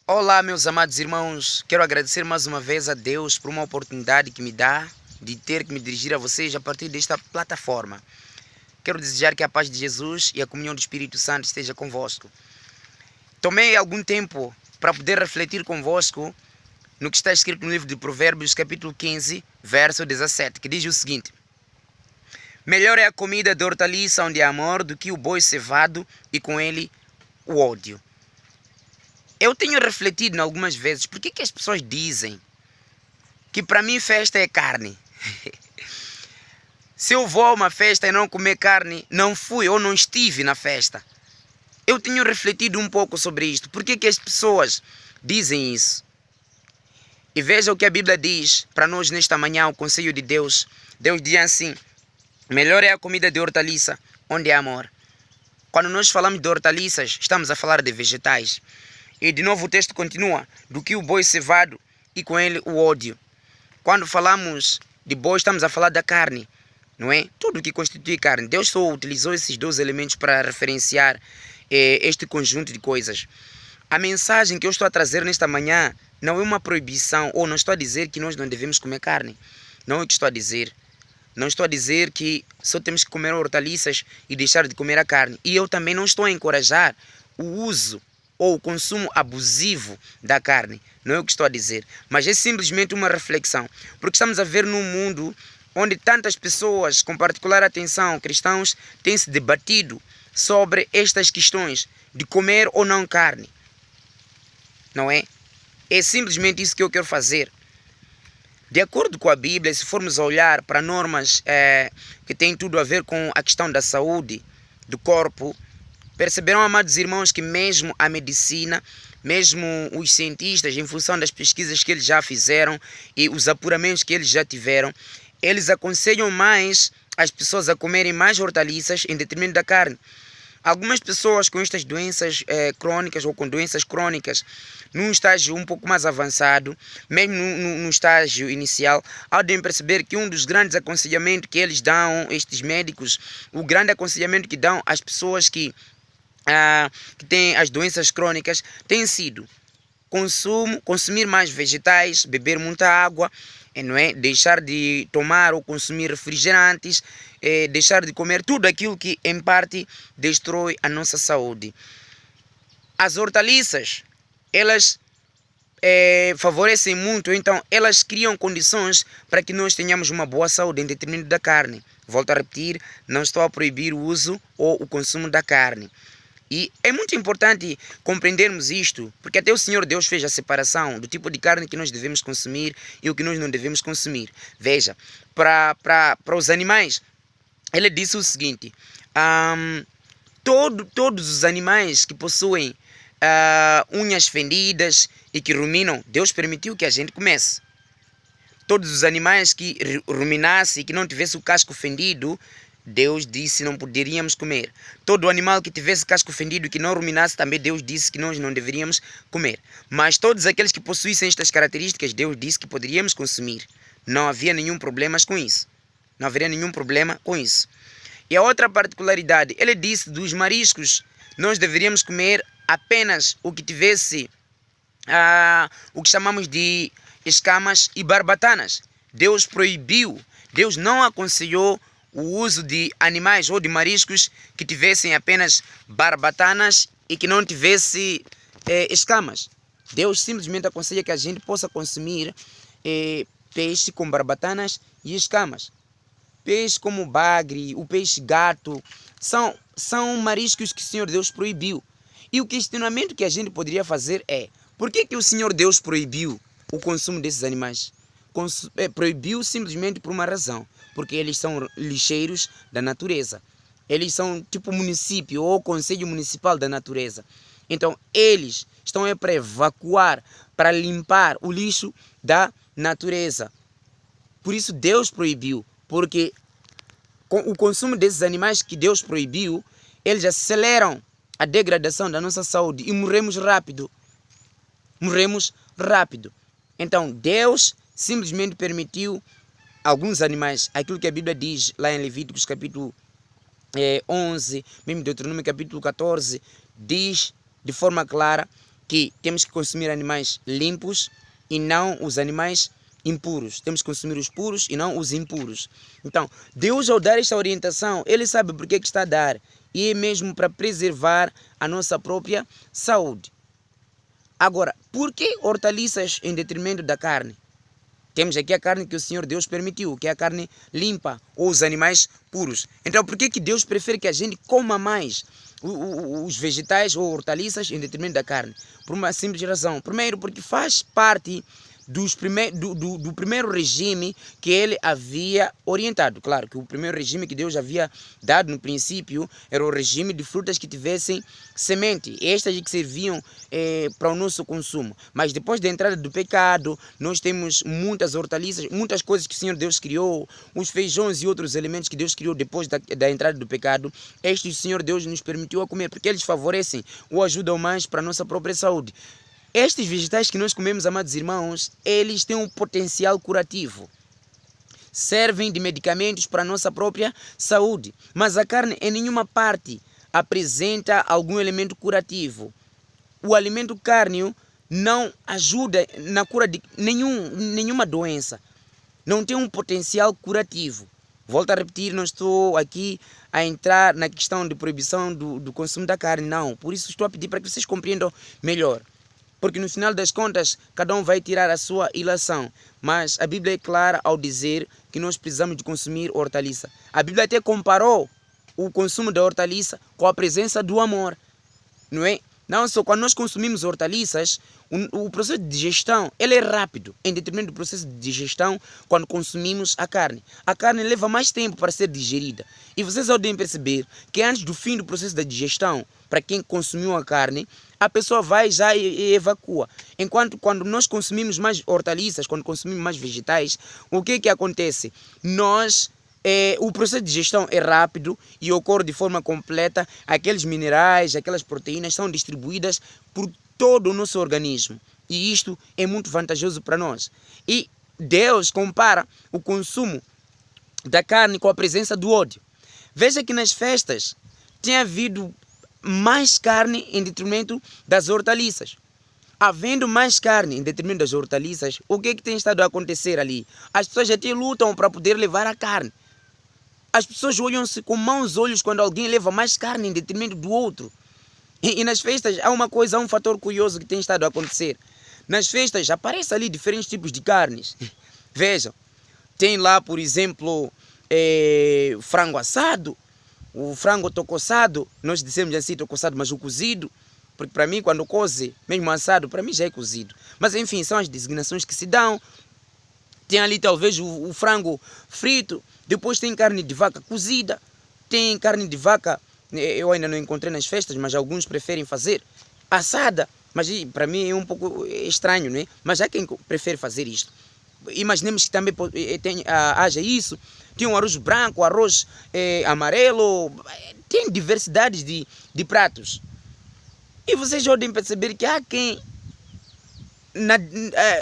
Olá, meus amados irmãos, quero agradecer mais uma vez a Deus por uma oportunidade que me dá de ter que me dirigir a vocês a partir desta plataforma. Quero desejar que a paz de Jesus e a comunhão do Espírito Santo esteja convosco. Tomei algum tempo para poder refletir convosco no que está escrito no livro de Provérbios, capítulo 15, verso 17, que diz o seguinte: melhor é a comida de hortaliça onde há amor do que o boi cevado e com ele o ódio. Eu tenho refletido algumas vezes por que as pessoas dizem que para mim festa é carne. Se eu vou a uma festa e não comer carne, não fui ou não estive na festa. Eu tenho refletido um pouco sobre isto. Por que as pessoas dizem isso? E veja o que a Bíblia diz para nós nesta manhã, o conselho de Deus. Deus diz assim: melhor é a comida de hortaliça onde há amor. Quando nós falamos de hortaliças, estamos a falar de vegetais. E de novo o texto continua: do que o boi cevado e com ele o ódio. Quando falamos de boi, estamos a falar da carne, não é? Tudo que constitui carne. Deus só utilizou esses dois elementos para referenciar este conjunto de coisas. A mensagem que eu estou a trazer nesta manhã não é uma proibição, ou não estou a dizer que nós não devemos comer carne. Não é o que estou a dizer. Não estou a dizer que só temos que comer hortaliças e deixar de comer a carne. E eu também não estou a encorajar o uso ou o consumo abusivo da carne. Não é o que estou a dizer, mas é simplesmente uma reflexão, porque estamos a ver num mundo onde tantas pessoas, com particular atenção, cristãos, têm se debatido sobre estas questões de comer ou não carne, não é? É simplesmente isso que eu quero fazer. De acordo com a Bíblia, se formos a olhar para normas que têm tudo a ver com a questão da saúde do corpo, perceberão, amados irmãos, que mesmo a medicina, mesmo os cientistas, em função das pesquisas que eles já fizeram e os apuramentos que eles já tiveram, eles aconselham mais as pessoas a comerem mais hortaliças em detrimento da carne. Algumas pessoas com estas doenças crônicas ou com doenças crônicas, num estágio um pouco mais avançado, mesmo no estágio inicial, há de perceber que um dos grandes aconselhamentos que eles dão, estes médicos, o grande aconselhamento que dão às pessoas que têm as doenças crônicas tem sido consumir mais vegetais, beber muita água, não é? Deixar de tomar ou consumir refrigerantes, deixar de comer tudo aquilo que em parte destrói a nossa saúde. As hortaliças, elas favorecem muito, então elas criam condições para que nós tenhamos uma boa saúde em detrimento da carne. Volto a repetir, não estou a proibir o uso ou o consumo da carne. E é muito importante compreendermos isto, porque até o Senhor Deus fez a separação do tipo de carne que nós devemos consumir e o que nós não devemos consumir. Veja, para os animais, ele disse o seguinte: todos os animais que possuem unhas fendidas e que ruminam, Deus permitiu que a gente comesse. Todos os animais que ruminassem e que não tivesse o casco fendido, Deus disse que não poderíamos comer. Todo animal que tivesse casco fendido e que não ruminasse, também Deus disse que nós não deveríamos comer. Mas todos aqueles que possuíssem estas características, Deus disse que poderíamos consumir. Não havia nenhum problema com isso. Não haveria nenhum problema com isso. E a outra particularidade, ele disse dos mariscos, nós deveríamos comer apenas o que tivesse o que chamamos de escamas e barbatanas. Deus proibiu, Deus não aconselhou o uso de animais ou de mariscos que tivessem apenas barbatanas e que não tivesse escamas. Deus simplesmente aconselha que a gente possa consumir peixe com barbatanas e escamas. Peixe como o bagre, o peixe gato, são mariscos que o Senhor Deus proibiu. E o questionamento que a gente poderia fazer é: por que o Senhor Deus proibiu o consumo desses animais? Proibiu simplesmente por uma razão, porque eles são lixeiros da natureza. Eles são tipo município ou conselho municipal da natureza. Então eles estão para evacuar, para limpar o lixo da natureza. Por isso Deus proibiu, porque com o consumo desses animais que Deus proibiu, eles aceleram a degradação da nossa saúde e morremos rápido. Morremos rápido. Então Deus simplesmente permitiu alguns animais, aquilo que a Bíblia diz lá em Levíticos capítulo 11, mesmo Deuteronômio capítulo 14, diz de forma clara que temos que consumir animais limpos e não os animais impuros. Temos que consumir os puros e não os impuros. Então, Deus, ao dar esta orientação, Ele sabe por que está a dar. E é mesmo para preservar a nossa própria saúde. Agora, por que hortaliças em detrimento da carne? Temos aqui a carne que o Senhor Deus permitiu, que é a carne limpa, ou os animais puros. Então, por que Deus prefere que a gente coma mais os vegetais ou hortaliças em detrimento da carne? Por uma simples razão. Primeiro, porque faz parte do primeiro regime que ele havia orientado. Claro que o primeiro regime que Deus havia dado no princípio era o regime de frutas que tivessem semente, estas que serviam para o nosso consumo. Mas depois da entrada do pecado, nós temos muitas hortaliças, muitas coisas que o Senhor Deus criou, os feijões e outros elementos que Deus criou depois da entrada do pecado. Estes o Senhor Deus nos permitiu a comer, porque eles favorecem ou ajudam mais para a nossa própria saúde. Estes vegetais que nós comemos, amados irmãos, eles têm um potencial curativo. Servem de medicamentos para a nossa própria saúde. Mas a carne em nenhuma parte apresenta algum elemento curativo. O alimento cárneo não ajuda na cura de nenhuma doença. Não tem um potencial curativo. Volto a repetir, não estou aqui a entrar na questão de proibição do consumo da carne, não. Por isso estou a pedir para que vocês compreendam melhor. Porque no final das contas, cada um vai tirar a sua ilação. Mas a Bíblia é clara ao dizer que nós precisamos de consumir hortaliça. A Bíblia até comparou o consumo da hortaliça com a presença do amor. Não é? Não só quando nós consumimos hortaliças, o processo de digestão ele é rápido, em detrimento do processo de digestão quando consumimos a carne. A carne leva mais tempo para ser digerida. E vocês podem perceber que antes do fim do processo da digestão, para quem consumiu a carne, a pessoa vai já e evacua. Enquanto quando nós consumimos mais hortaliças, quando consumimos mais vegetais, o que acontece? O processo de digestão é rápido e ocorre de forma completa. Aqueles minerais, aquelas proteínas são distribuídas por todo o nosso organismo. E isto é muito vantajoso para nós. E Deus compara o consumo da carne com a presença do ódio. Veja que nas festas tem havido mais carne em detrimento das hortaliças. Havendo mais carne em detrimento das hortaliças, o que tem estado a acontecer ali? As pessoas até lutam para poder levar a carne. As pessoas olham-se com maus olhos quando alguém leva mais carne em detrimento do outro. E nas festas há um fator curioso que tem estado a acontecer. Nas festas aparecem ali diferentes tipos de carnes. Vejam, tem lá, por exemplo, frango assado, o frango tocoçado, nós dissemos assim tocoçado, mas o cozido, porque para mim quando coze, mesmo assado, para mim já é cozido. Mas enfim, são as designações que se dão. Tem ali talvez o frango frito, depois tem carne de vaca cozida, tem carne de vaca, eu ainda não encontrei nas festas, mas alguns preferem fazer assada, mas para mim é um pouco estranho, né? Mas há quem prefere fazer isto. Imaginemos que também haja isso. Tem um arroz branco, arroz amarelo, tem diversidades de pratos. E vocês podem perceber que há quem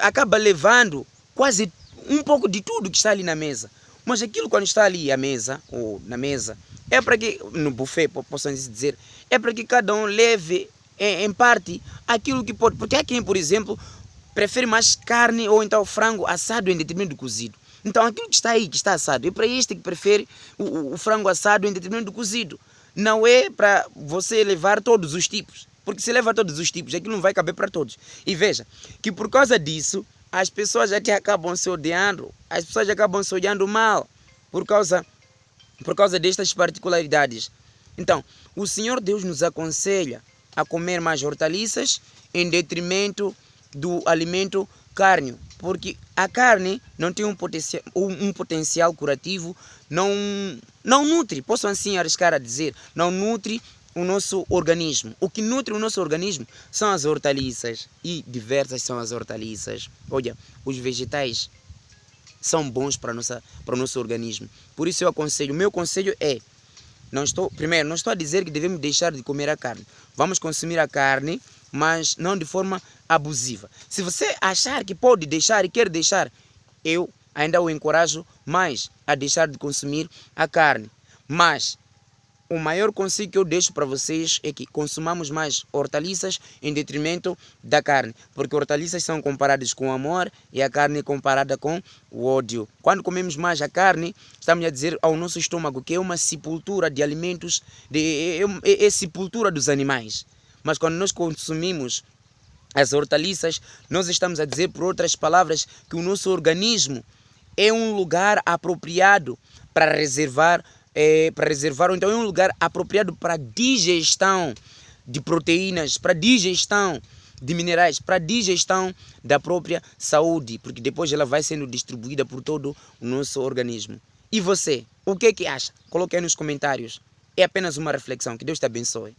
acaba levando quase um pouco de tudo que está ali na mesa. Mas aquilo quando está ali à mesa, ou na mesa, é para que, no buffet, possam dizer, é para que cada um leve em parte aquilo que pode. Porque há quem, por exemplo, prefere mais carne ou então frango assado em detrimento do cozido. Então aquilo que está aí, que está assado, é para este que prefere o frango assado em detrimento do cozido. Não é para você levar todos os tipos. Porque se leva todos os tipos, aquilo não vai caber para todos. E veja, que por causa disso, as pessoas até acabam se odiando. As pessoas acabam se odiando mal. Por causa destas particularidades. Então, o Senhor Deus nos aconselha a comer mais hortaliças em detrimento do alimento cárneo. Porque a carne não tem um potencial curativo, não nutre, posso assim arriscar a dizer, não nutre o nosso organismo. O que nutre o nosso organismo são as hortaliças, e diversas são as hortaliças. Olha, os vegetais são bons para o nosso organismo. Por isso eu aconselho, o meu conselho é, não estou a dizer que devemos deixar de comer a carne. Vamos consumir a carne, mas não de forma abusiva. Se você achar que pode deixar e quer deixar, eu ainda o encorajo mais a deixar de consumir a carne. Mas o maior conselho que eu deixo para vocês é que consumamos mais hortaliças em detrimento da carne, porque hortaliças são comparadas com o amor e a carne é comparada com o ódio. Quando comemos mais a carne, estamos a dizer ao nosso estômago que é uma sepultura de alimentos, é sepultura dos animais. Mas quando nós consumimos as hortaliças, nós estamos a dizer, por outras palavras, que o nosso organismo é um lugar apropriado para reservar, ou então é um lugar apropriado para digestão de proteínas, para digestão de minerais, para digestão da própria saúde, porque depois ela vai sendo distribuída por todo o nosso organismo. E você, o que é que acha? Coloque aí nos comentários. É apenas uma reflexão. Que Deus te abençoe.